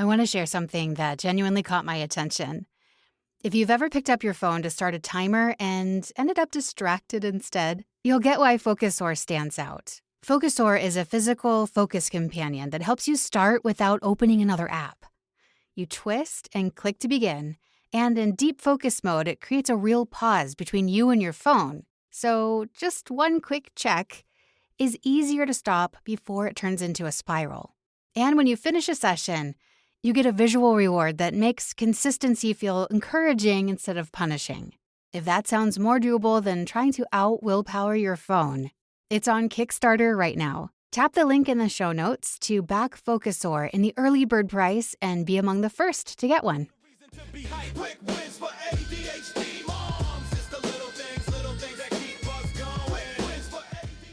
I want to share something that genuinely caught my attention. If you've ever picked up your phone to start a timer and ended up distracted instead, you'll get why Focusor stands out. Focusor is a physical focus companion that helps you start without opening another app. You twist and click to begin, and in deep focus mode, it creates a real pause between you and your phone. So just one quick check is easier to stop before it turns into a spiral. And when you finish a session, you get a visual reward that makes consistency feel encouraging instead of punishing. If that sounds more doable than trying to out-willpower your phone, it's on Kickstarter right now. Tap the link in the show notes to back Focusor in the early bird price and be among the first to get one.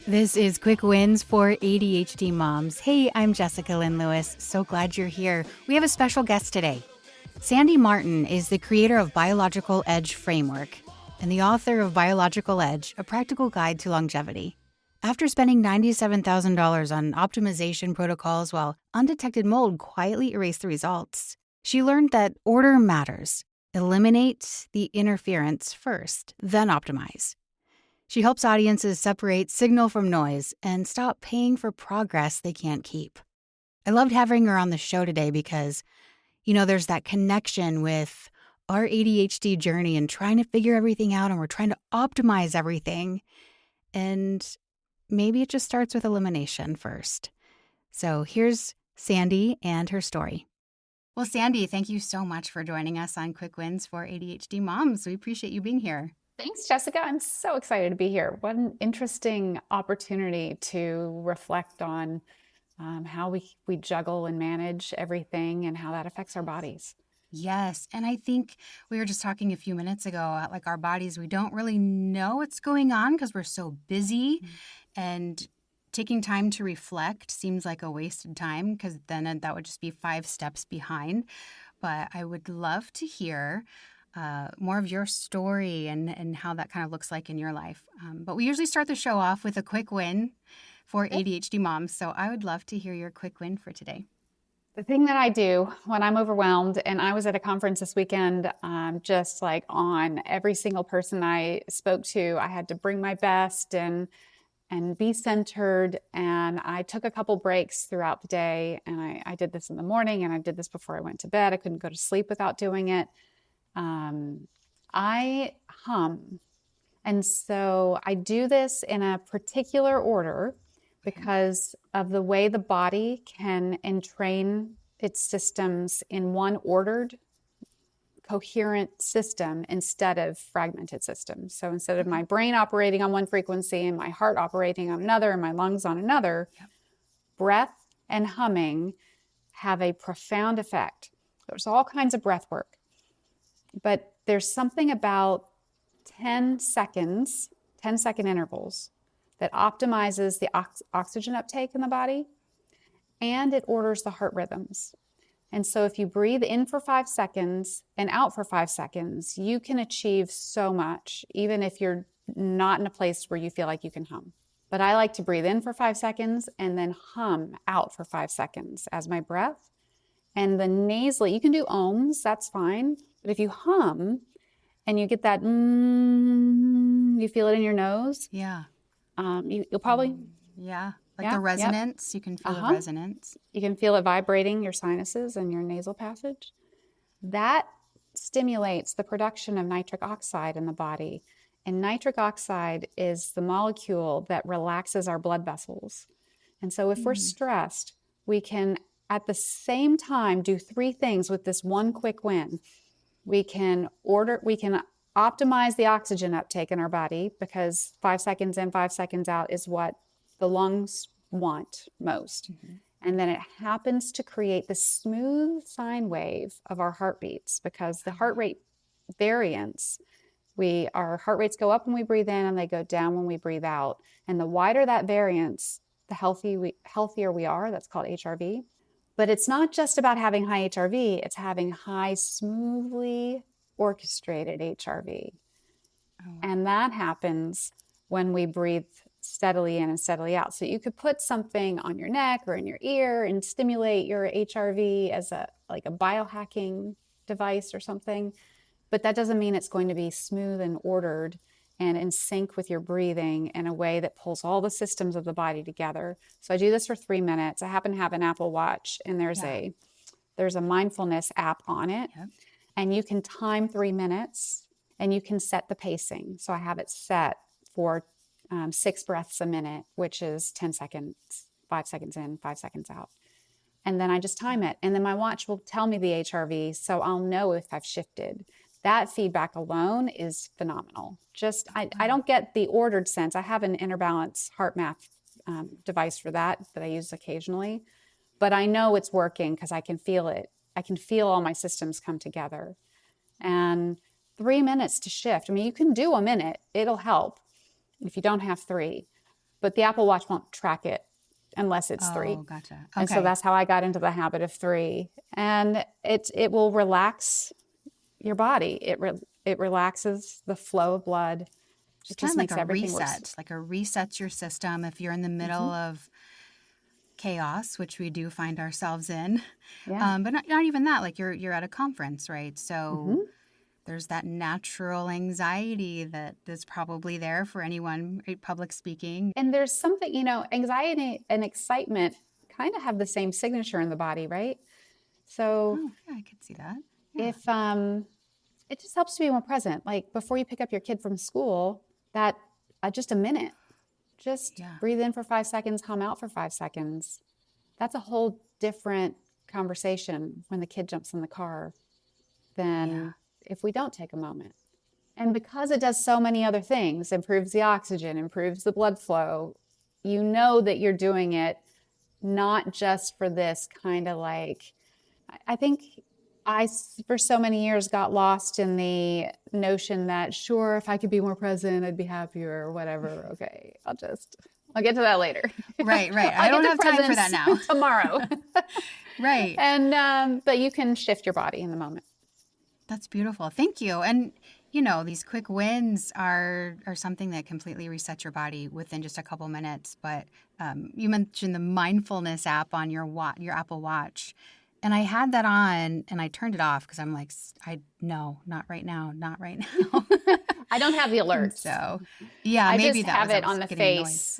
This is Quick Wins for ADHD Moms. Hey, I'm Jessica Lynn Lewis. So glad you're here. We have a special guest today. Sandy Martin is the creator of Biological Edge Framework and the author of Biological Edge, A Practical Guide to Longevity. After spending $97,000 on optimization protocols while undetected mold quietly erased the results, she learned that order matters. Eliminate the interference first, then optimize. She helps audiences separate signal from noise and stop paying for progress they can't keep. I loved having her on the show today because, there's that connection with our ADHD journey and trying to figure everything out, and we're trying to optimize everything. And maybe it just starts with elimination first. So here's Sandy and her story. Well, Sandy, thank you so much for joining us on Quick Wins for ADHD Moms. We appreciate you being here. Thanks, Jessica. I'm so excited to be here. What an interesting opportunity to reflect on how we juggle and manage everything and how that affects our bodies. Yes. And I think we were just talking a few minutes ago, like our bodies, we don't really know what's going on because we're so busy. And taking time to reflect seems like a wasted time because then that would just be 5 steps behind. But I would love to hear more of your story and how that kind of looks like in your life. But we usually start the show off with a quick win for ADHD moms. So I would love to hear your quick win for today. The thing that I do when I'm overwhelmed, and I was at a conference this weekend, just like on every single person I spoke to, I had to bring my best and be centered. And I took a couple breaks throughout the day. And I did this in the morning and I did this before I went to bed. I couldn't go to sleep without doing it. I hum. And so I do this in a particular order because of the way the body can entrain its systems in one ordered, coherent system instead of fragmented systems. So instead of my brain operating on one frequency and my heart operating on another and my lungs on another, breath and humming have a profound effect. There's all kinds of breath work. But there's something about 10-second intervals that optimizes the oxygen uptake in the body, and it orders the heart rhythms. And so if you breathe in for 5 seconds and out for 5 seconds, you can achieve so much, even if you're not in a place where you feel like you can hum. But I like to breathe in for 5 seconds and then hum out for 5 seconds as my breath. And the nasally, you can do ohms, that's fine. But if you hum and you get that, you feel it in your nose. Yeah. You'll probably. The resonance. You can feel the resonance. You can feel it vibrating your sinuses and your nasal passage. That stimulates the production of nitric oxide in the body. And nitric oxide is the molecule that relaxes our blood vessels. And so if we're stressed, we can at the same time do 3 things with this one quick win. We can optimize the oxygen uptake in our body because 5 seconds in, 5 seconds out is what the lungs want most. And then it happens to create the smooth sine wave of our heartbeats because the heart rate variance, our heart rates go up when we breathe in and they go down when we breathe out. And the wider that variance, the healthier we are. That's called HRV. But it's not just about having high HRV, it's having high, smoothly orchestrated HRV. And that happens when we breathe steadily in and steadily out. So you could put something on your neck or in your ear and stimulate your HRV as a biohacking device or something, but that doesn't mean it's going to be smooth and ordered and in sync with your breathing in a way that pulls all the systems of the body together. So I do this for 3 minutes. I happen to have an Apple Watch, and there's a mindfulness app on it. Yep. And you can time 3 minutes, and you can set the pacing. So I have it set for 6 breaths a minute, which is 10 seconds, 5 seconds in, 5 seconds out. And then I just time it. And then my watch will tell me the HRV, so I'll know if I've shifted. That feedback alone is phenomenal. I don't get the ordered sense. I have an inner balance heart math device for that I use occasionally, but I know it's working because I can feel it. I can feel all my systems come together. And 3 minutes to shift. I mean, you can do a minute. It'll help if you don't have 3, but the Apple Watch won't track it unless it's 3. Oh, gotcha. Okay. And so that's how I got into the habit of 3. And it will relax your body. It relaxes the flow of blood. It's kind of like a reset, like a resets your system if you're in the middle of chaos, which we do find ourselves in. Yeah. But not even that, like you're at a conference, right? So there's that natural anxiety that is probably there for anyone, right? Public speaking. And there's something, anxiety and excitement kind of have the same signature in the body, right? So yeah, I could see that. Yeah. if it just helps to be more present, like before you pick up your kid from school, that just a minute, just breathe in for 5 seconds, hum out for 5 seconds. That's a whole different conversation when the kid jumps in the car than if we don't take a moment. And because it does so many other things, improves the oxygen, improves the blood flow, you know that you're doing it not just for this kind of like, I think I, for so many years, got lost in the notion that, sure, if I could be more present, I'd be happier or whatever. Okay, I'll get to that later. Right. I don't have time for that now. Tomorrow. Right. And, but you can shift your body in the moment. That's beautiful. Thank you. And, these quick wins are something that completely resets your body within just a couple minutes. But you mentioned the mindfulness app on your Apple Watch. And I had that on and I turned it off because I'm like, no, not right now. I don't have the alerts. So, yeah, I maybe just that have was, it on the face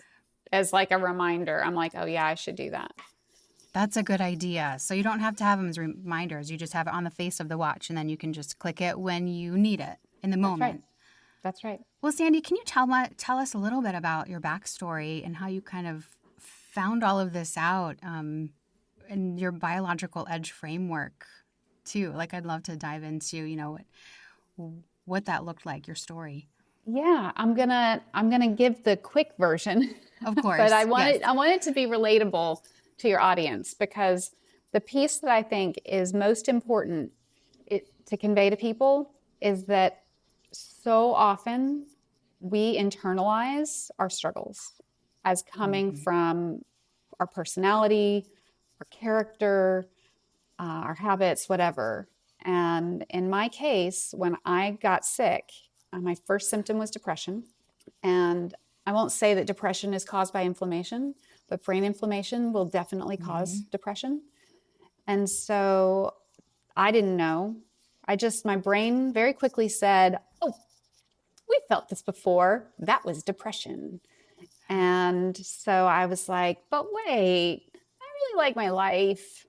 as like a reminder. I'm like, oh yeah, I should do that. That's a good idea. So you don't have to have them as reminders. You just have it on the face of the watch and then you can just click it when you need it in the moment. That's right. Well, Sandy, can you tell us a little bit about your backstory and how you kind of found all of this out? And your biological edge framework too. Like I'd love to dive into, what that looked like, your story. Yeah, I'm gonna give the quick version. Of course. But I want it to be relatable to your audience, because the piece that I think is most important to convey to people is that so often we internalize our struggles as coming from our personality, our character, our habits, whatever. And in my case, when I got sick, my first symptom was depression. And I won't say that depression is caused by inflammation, but brain inflammation will definitely cause depression. And so I didn't know. My brain very quickly said, oh, we felt this before. That was depression. And so I was like, but wait, like my life.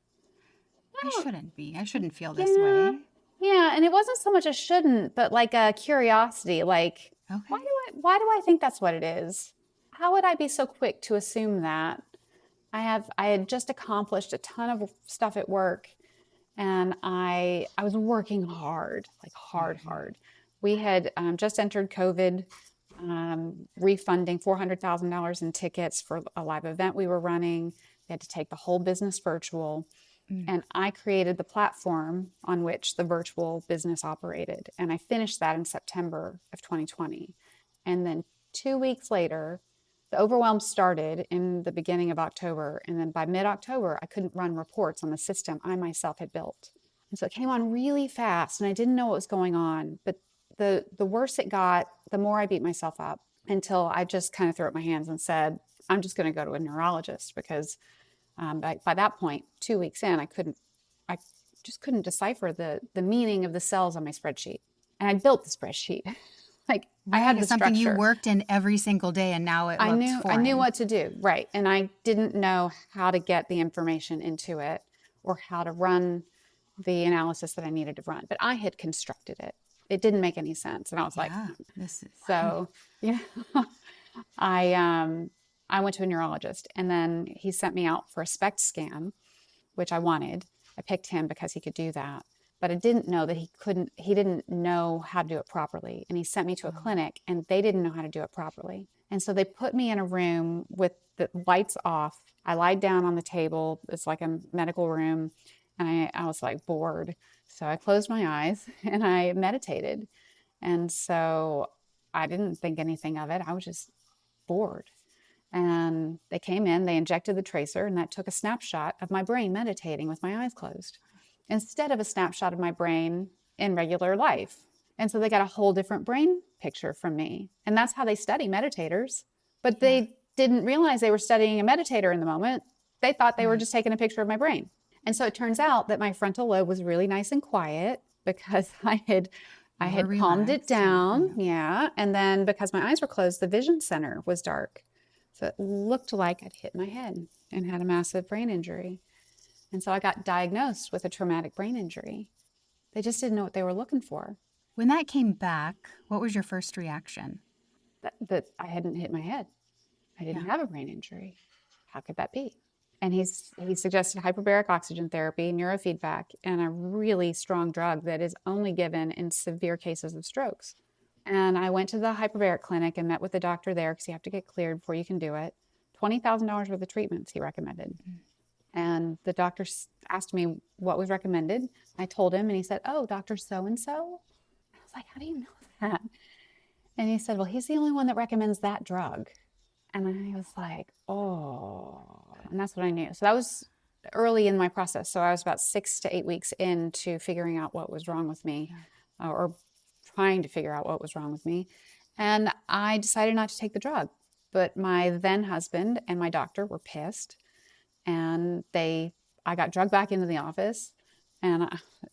I shouldn't be. I shouldn't feel this way. Yeah, and it wasn't so much a shouldn't, but like a curiosity, like, why do I think that's what it is? How would I be so quick to assume that? I had just accomplished a ton of stuff at work, and I was working hard, like hard. We had just entered COVID, refunding $400,000 in tickets for a live event we were running. We had to take the whole business virtual. And I created the platform on which the virtual business operated. And I finished that in September of 2020. And then 2 weeks later, the overwhelm started in the beginning of October. And then by mid-October, I couldn't run reports on the system I myself had built. And so it came on really fast and I didn't know what was going on. But the worse it got, the more I beat myself up. until I just kind of threw up my hands and said, I'm just going to go to a neurologist because by that point, 2 weeks in, I just couldn't decipher the meaning of the cells on my spreadsheet. And I built the spreadsheet. Like I had the something you structure. worked in every single day, and now it looks I knew foreign. what to do. Right. And I didn't know how to get the information into it or how to run the analysis that I needed to run. But I had constructed it. It didn't make any sense. And I was like, Yeah, this is so yeah. I went to a neurologist, and then he sent me out for a SPECT scan, which I wanted. I picked him because he could do that. But I didn't know that he didn't know how to do it properly. And he sent me to a clinic, and they didn't know how to do it properly. And so they put me in a room with the lights off. I lied down on the table. It's like a medical room. And I was like bored. So I closed my eyes and I meditated. And so I didn't think anything of it. I was just bored. And they came in, they injected the tracer, and that took a snapshot of my brain meditating with my eyes closed instead of a snapshot of my brain in regular life. And so they got a whole different brain picture from me. And that's how they study meditators. But they didn't realize they were studying a meditator in the moment. They thought they were just taking a picture of my brain. And so it turns out that my frontal lobe was really nice and quiet because I had calmed it down. Yeah. And then because my eyes were closed, the vision center was dark. So it looked like I'd hit my head and had a massive brain injury. And so I got diagnosed with a traumatic brain injury. They just didn't know what they were looking for. When that came back, what was your first reaction? That I hadn't hit my head. I didn't have a brain injury. How could that be? And he suggested hyperbaric oxygen therapy, neurofeedback, and a really strong drug that is only given in severe cases of strokes. And I went to the hyperbaric clinic and met with the doctor there because you have to get cleared before you can do it. $20,000 worth of treatments he recommended. And the doctor asked me what was recommended. I told him, and he said, "Oh, Dr. So-and-so?" I was like, "How do you know that?" And he said, "Well, he's the only one that recommends that drug." And I was like, oh, and that's what I knew. So that was early in my process. So I was about 6 to 8 weeks into figuring out what was wrong with me, or trying to figure out what was wrong with me. And I decided not to take the drug. But my then husband and my doctor were pissed. And I got drugged back into the office, and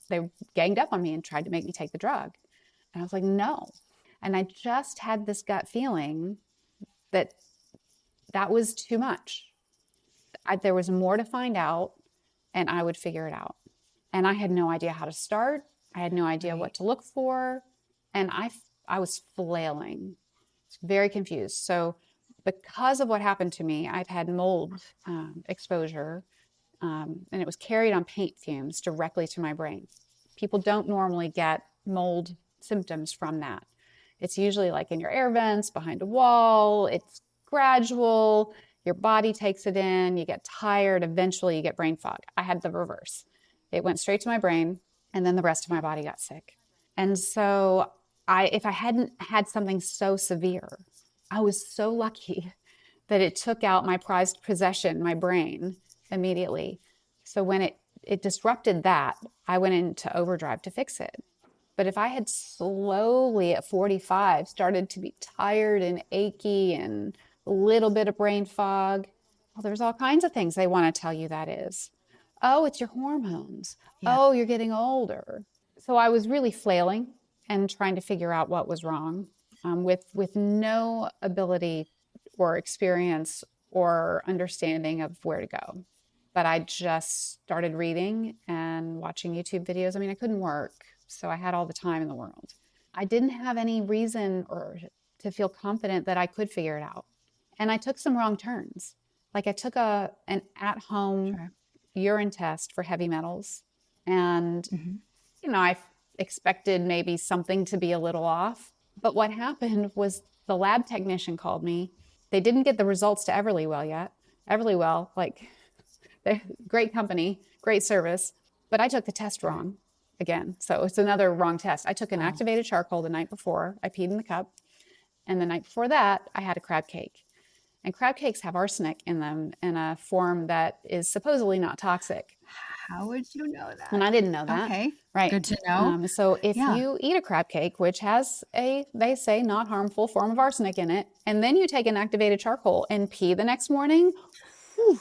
they ganged up on me and tried to make me take the drug. And I was like, no. And I just had this gut feeling that was too much. There was more to find out, and I would figure it out. And I had no idea how to start. I had no idea what to look for. And I was flailing, very confused. So because of what happened to me, I'd had mold exposure, and it was carried on paint fumes directly to my brain. People don't normally get mold symptoms from that. It's usually like in your air vents, behind a wall. It's gradual. Your body takes it in. You get tired. Eventually, you get brain fog. I had the reverse. It went straight to my brain, and then the rest of my body got sick. And so if I hadn't had something so severe, I was so lucky that it took out my prized possession, my brain, immediately. So when it disrupted that, I went into overdrive to fix it. But if I had slowly at 45 started to be tired and achy and a little bit of brain fog, well, there's all kinds of things they want to tell you that is. Oh, it's your hormones. Yeah. Oh, you're getting older. So I was really flailing and trying to figure out what was wrong, with no ability or experience or understanding of where to go. But I just started reading and watching YouTube videos. I mean, I couldn't work, so I had all the time in the world. I didn't have any reason or to feel confident that I could figure it out. And I took some wrong turns. Like I took an at-home urine test for heavy metals. And, I expected maybe something to be a little off. But what happened was the lab technician called me. They didn't get the results to Everlywell yet. Everlywell, like, they're great company, great service. But I took the test wrong again. So it's another wrong test. I took an activated charcoal the night before. I peed in the cup. And the night before that, I had a crab cake. And crab cakes have arsenic in them in a form that is supposedly not toxic. How would you know And that? I didn't know that. Okay. Right. Good to know. So if Yeah. you eat a crab cake, which has a, they say, not harmful form of arsenic in it, and then you take an activated charcoal and pee the next morning, whew,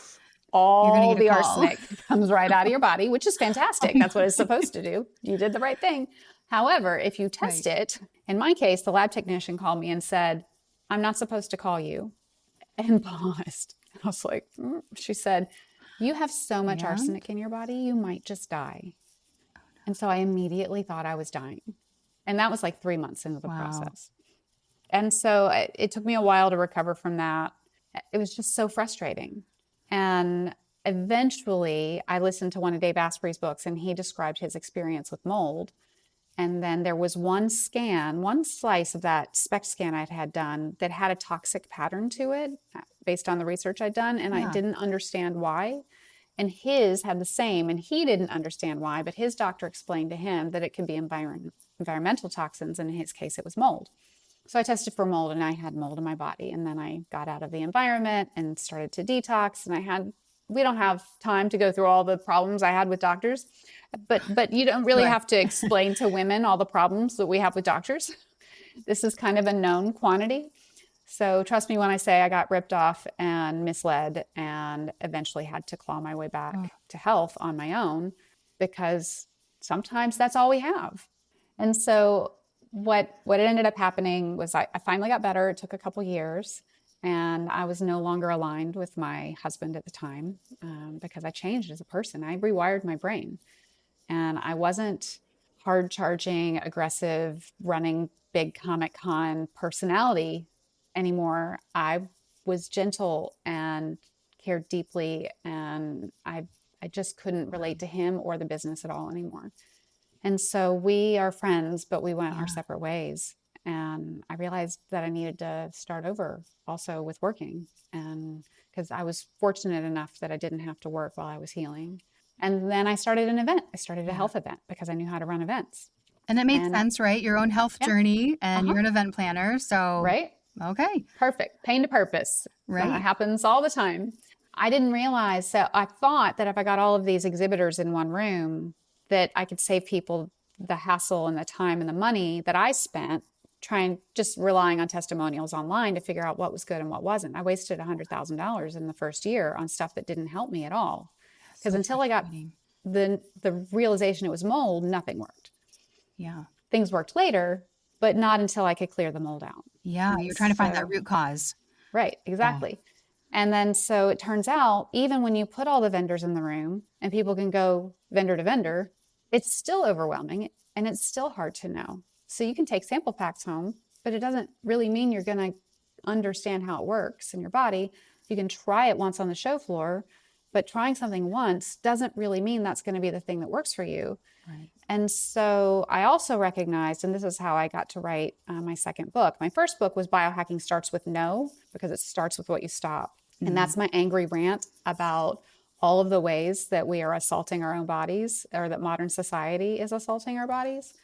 You're going to all get a the call. arsenic comes right out of your body, which is Oh fantastic. my That's what it's goodness. supposed to do. You did the right thing. However, if you Right. test it, in my case, the lab technician called me and said, I'm not supposed to call you, and paused. I was like, She said, you have so much Yeah. arsenic in your body, you might just die. And so I immediately thought I was dying. And that was like 3 months into the Wow. process. And so it took me a while to recover from that. It was just so frustrating. And eventually I listened to one of Dave Asprey's books, and he described his experience with mold. And then there was one scan, one slice of that SPECT scan I'd had done that had a toxic pattern to it based on the research I'd done. And I Yeah. didn't understand why. And his had the same, and he didn't understand why, but his doctor explained to him that it could be environmental toxins. And in his case, it was mold. So I tested for mold, and I had mold in my body. And then I got out of the environment and started to detox. And we don't have time to go through all the problems I had with doctors, but you don't really Right. have to explain to women all the problems that we have with doctors. This is kind of a known quantity. So trust me when I say I got ripped off and misled and eventually had to claw my way Oh, back to health on my own, because sometimes that's all we have. And so what ended up happening was I finally got better. It took a couple years, and I was no longer aligned with my husband at the time, because I changed as a person. I rewired my brain, and I wasn't hard charging, aggressive, running big Comic Con personality anymore. I was gentle and cared deeply, and I just couldn't relate to him or the business at all anymore. And so we are friends, but we went our yeah. separate ways. And I realized that I needed to start over also with working. And because I was fortunate enough that I didn't have to work while I was healing. And then I started an event. I started a Yeah. health event because I knew how to run events. And it made And sense, right? Your own health yeah, journey, uh and huh, you're an event planner. So, right? okay. Perfect. Pain to purpose. Right. Happens all the time. I didn't realize. So I thought that if I got all of these exhibitors in one room, that I could save people the hassle and the time and the money that I spent trying, just relying on testimonials online to figure out what was good and what wasn't. I wasted $100,000 in the first year on stuff that didn't help me at all. Because So until I got frustrating. the realization it was mold, nothing worked. Yeah. Things worked later, but not until I could clear the mold out. Yeah. And You're trying to find that so, root cause. right, Yeah. exactly. And then so it turns out, even when you put all the vendors in the room and people can go vendor to vendor, it's still overwhelming and it's still hard to know. So you can take sample packs home, but it doesn't really mean you're going to understand how it works in your body. You can try it once on the show floor, but trying something once doesn't really mean that's going to be the thing that works for you. Right. And so I also recognized, and this is how I got to write my second book. My first book was Biohacking Starts with No, because it starts with what you stop. And Mm-hmm. that's my angry rant about all of the ways that we are assaulting our own bodies, or that modern society is assaulting our bodies.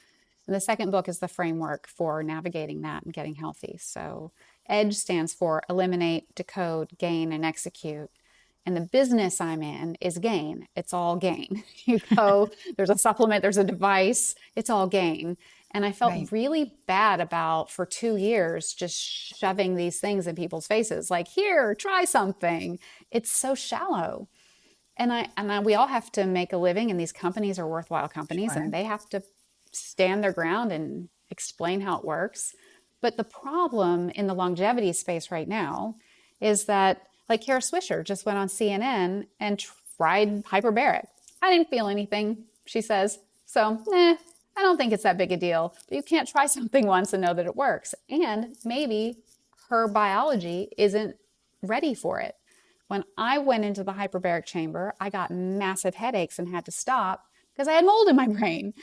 And the second book is the framework for navigating that and getting healthy. So EDGE stands for eliminate, decode, gain, and execute. And the business I'm in is gain. It's all gain. You go, there's a supplement, there's a device, it's all gain. And I Right. felt really bad about, for 2 years, just shoving these things in people's faces, like, here, try something. It's so shallow. We all have to make a living, and these companies are worthwhile companies, Sure. and they have to stand their ground and explain how it works. But the problem in the longevity space right now is that, like, Kara Swisher just went on CNN and tried hyperbaric. I didn't feel anything, she says. So, I don't think it's that big a deal. But you can't try something once and know that it works. And maybe her biology isn't ready for it. When I went into the hyperbaric chamber, I got massive headaches and had to stop because I had mold in my brain.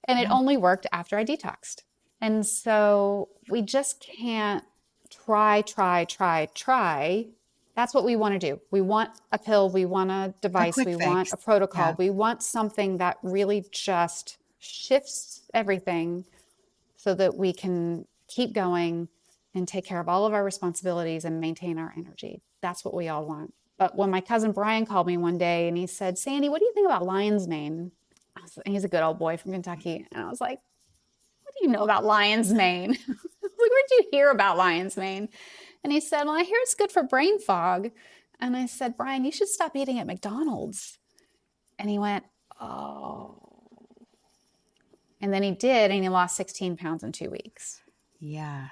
And it Yeah. only worked after I detoxed. And so we just can't try. That's what we want to do. We want a pill, we want a A device, quick we want fix. a protocol, Yeah. we want something that really just shifts everything so that we can keep going and take care of all of our responsibilities and maintain our energy. That's what we all want. But when my cousin Brian called me one day and he said, Sandy, what do you think about lion's mane? He's a good old boy from Kentucky. And I was like, what do you know about lion's mane? I was like, where'd you hear about lion's mane? And he said, well, I hear it's good for brain fog. And I said, Brian, you should stop eating at McDonald's. And he went, oh. And then he did, and he lost 16 pounds in 2 weeks. Yeah.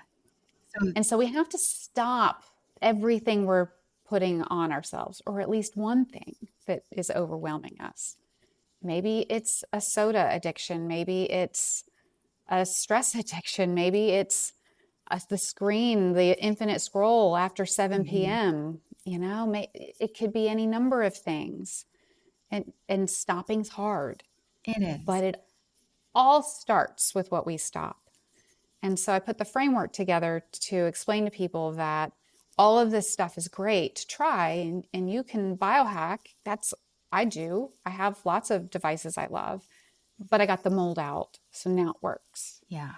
And so we have to stop everything we're putting on ourselves, or at least one thing that is overwhelming us. Maybe it's a soda addiction. Maybe it's a stress addiction. Maybe it's the screen, the infinite scroll after 7 p.m. You know, it could be any number of things. And stopping's hard. It is. But it all starts with what we stop. And so I put the framework together to explain to people that all of this stuff is great to try, and you can biohack. I do. I have lots of devices I love, but I got the mold out. So now it works. Yeah.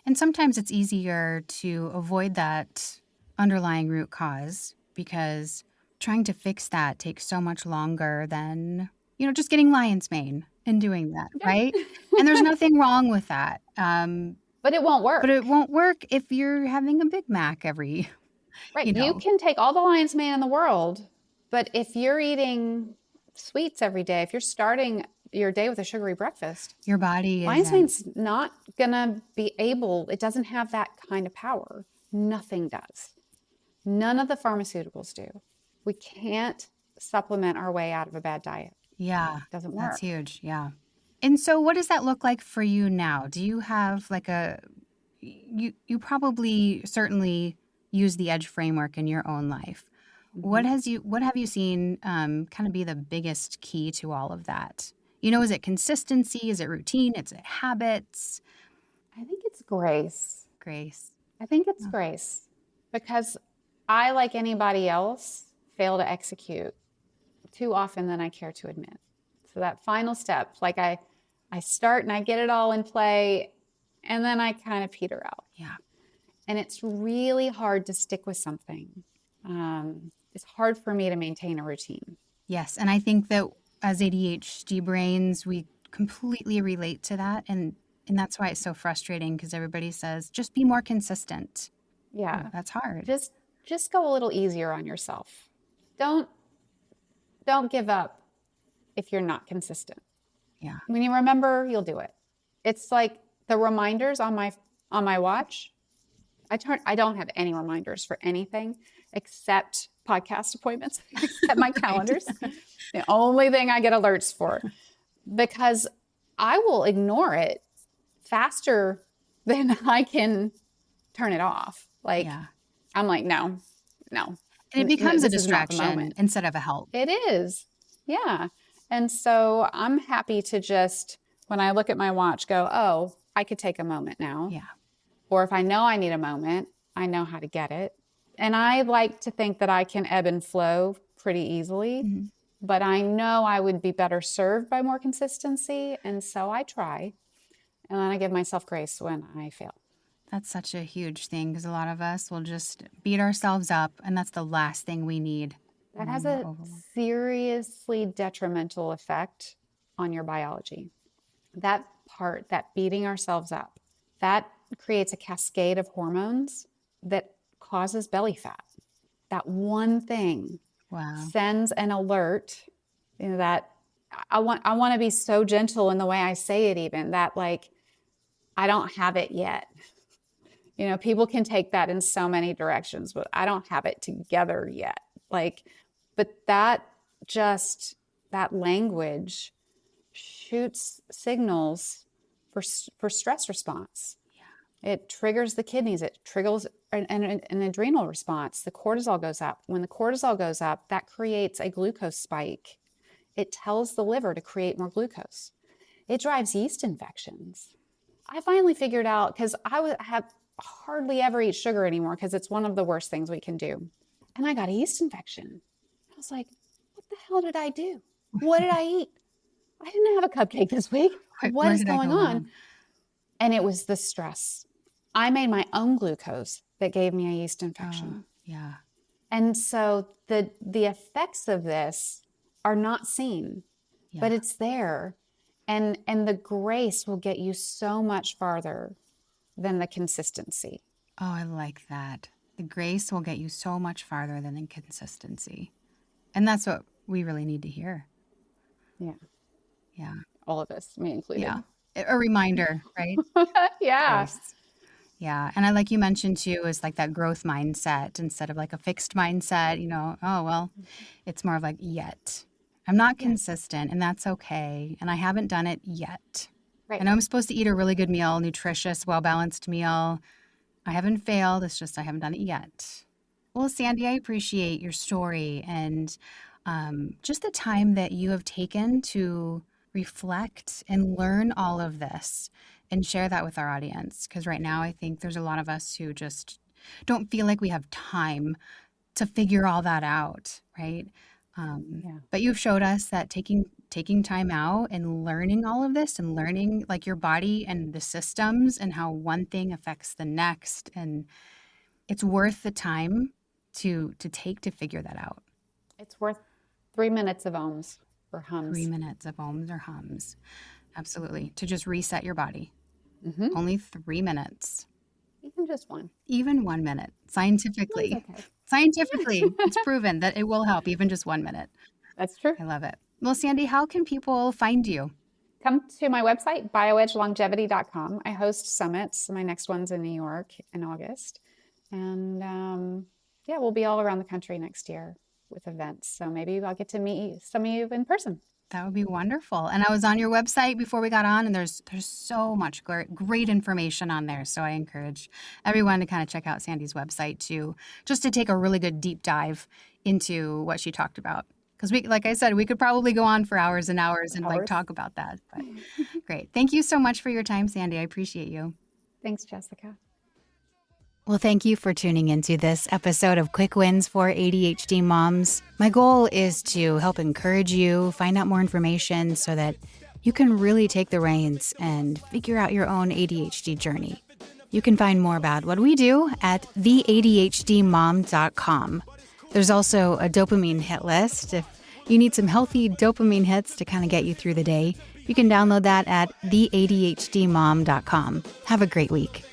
And sometimes it's easier to avoid that underlying root cause because trying to fix that takes so much longer than, just getting lion's mane and doing that, right? And there's nothing wrong with that. But it won't work. But it won't work if you're having a Big Mac every, right. You can take all the lion's mane in the world, but if you're eating sweets every day, if you're starting your day with a sugary breakfast, your body lion's mane's not gonna be able, it doesn't have that kind of power. Nothing does. None of the pharmaceuticals do. We can't supplement our way out of a bad diet. Yeah. It doesn't work. That's huge. Yeah. And so what does that look like for you now? Do you have you probably certainly use the EDGE framework in your own life. Mm-hmm. What have you seen kind of be the biggest key to all of that? Is it consistency? Is it routine? Is it habits? I think it's grace. Grace. I think it's grace because I, like anybody else, fail to execute too often than I care to admit. So that final step, like I start and I get it all in play and then I kind of peter out. Yeah. And it's really hard to stick with something. It's hard for me to maintain a routine. Yes. And I think that as ADHD brains, we completely relate to that. And that's why it's so frustrating because everybody says, just be more consistent. Yeah. Oh, that's hard. Just go a little easier on yourself. Don't give up if you're not consistent. Yeah. When you remember, you'll do it. It's like the reminders on my watch. I don't have any reminders for anything except podcast appointments, except my calendars. The only thing I get alerts for, because I will ignore it faster than I can turn it off. Like, yeah. I'm like, no. And it becomes a distraction instead of a help. It is. Yeah. And so I'm happy to just, when I look at my watch, go, oh, I could take a moment now. Yeah. Or if I know I need a moment, I know how to get it. And I like to think that I can ebb and flow pretty easily, mm-hmm. but I know I would be better served by more consistency. And so I try. And then I give myself grace when I fail. That's such a huge thing because a lot of us will just beat ourselves up, and that's the last thing we need. That has a seriously detrimental effect on your biology. That part, that beating ourselves up, that creates a cascade of hormones that causes belly fat. That one thing sends an alert, that I want to be so gentle in the way I say it, even that, like, I don't have it yet. People can take that in so many directions, but I don't have it together yet. But that language shoots signals for stress response. Yeah. It triggers the kidneys. It triggers an adrenal response. The cortisol goes up. When the cortisol goes up, that creates a glucose spike. It tells the liver to create more glucose. It drives yeast infections. I finally figured out, because I have hardly ever eat sugar anymore because it's one of the worst things we can do. And I got a yeast infection. I was like, what the hell did I do? What did I eat? I didn't have a cupcake this week. What is going on? And it was the stress. I made my own glucose that gave me a yeast infection. Yeah. And so the effects of this are not seen, but it's there. And the grace will get you so much farther than the consistency. Oh, I like that. The grace will get you so much farther than the consistency. And that's what we really need to hear. Yeah. Yeah. All of us, me included. Yeah. A reminder, right? Yeah. Grace. Yeah. And I like you mentioned too, is like that growth mindset instead of like a fixed mindset, oh, well, it's more of like yet. I'm not consistent and that's okay. And I haven't done it yet. Right. I know I'm supposed to eat a really good meal, nutritious, well-balanced meal. I haven't failed. It's just I haven't done it yet. Well, Sandy, I appreciate your story and just the time that you have taken to reflect and learn all of this and share that with our audience. Because right now, I think there's a lot of us who just don't feel like we have time to figure all that out, right? But you've showed us that taking time out and learning all of this and learning like your body and the systems and how one thing affects the next, and it's worth the time to take to figure that out. It's worth 3 minutes of ohms or hums. 3 minutes of ohms or hums. Absolutely. To just reset your body. Mm-hmm. Only 3 minutes. Even just one. Even 1 minute. Scientifically. Okay. Scientifically, it's proven that it will help, even just 1 minute. That's true. I love it. Well, Sandy, how can people find you? Come to my website, bioedgelongevity.com. I host summits. My next one's in New York in August. And we'll be all around the country next year with events. So maybe I'll get to meet some of you in person. That would be wonderful. And I was on your website before we got on, and there's so much great information on there. So I encourage everyone to kind of check out Sandy's website too, just to take a really good deep dive into what she talked about. Because like I said, we could probably go on for hours and hours and like talk about that. But great. Thank you so much for your time, Sandy. I appreciate you. Thanks, Jessica. Well, thank you for tuning into this episode of Quick Wins for ADHD Moms. My goal is to help encourage you, find out more information so that you can really take the reins and figure out your own ADHD journey. You can find more about what we do at theadhdmom.com. There's also a dopamine hit list. If you need some healthy dopamine hits to kind of get you through the day, you can download that at theadhdmom.com. Have a great week.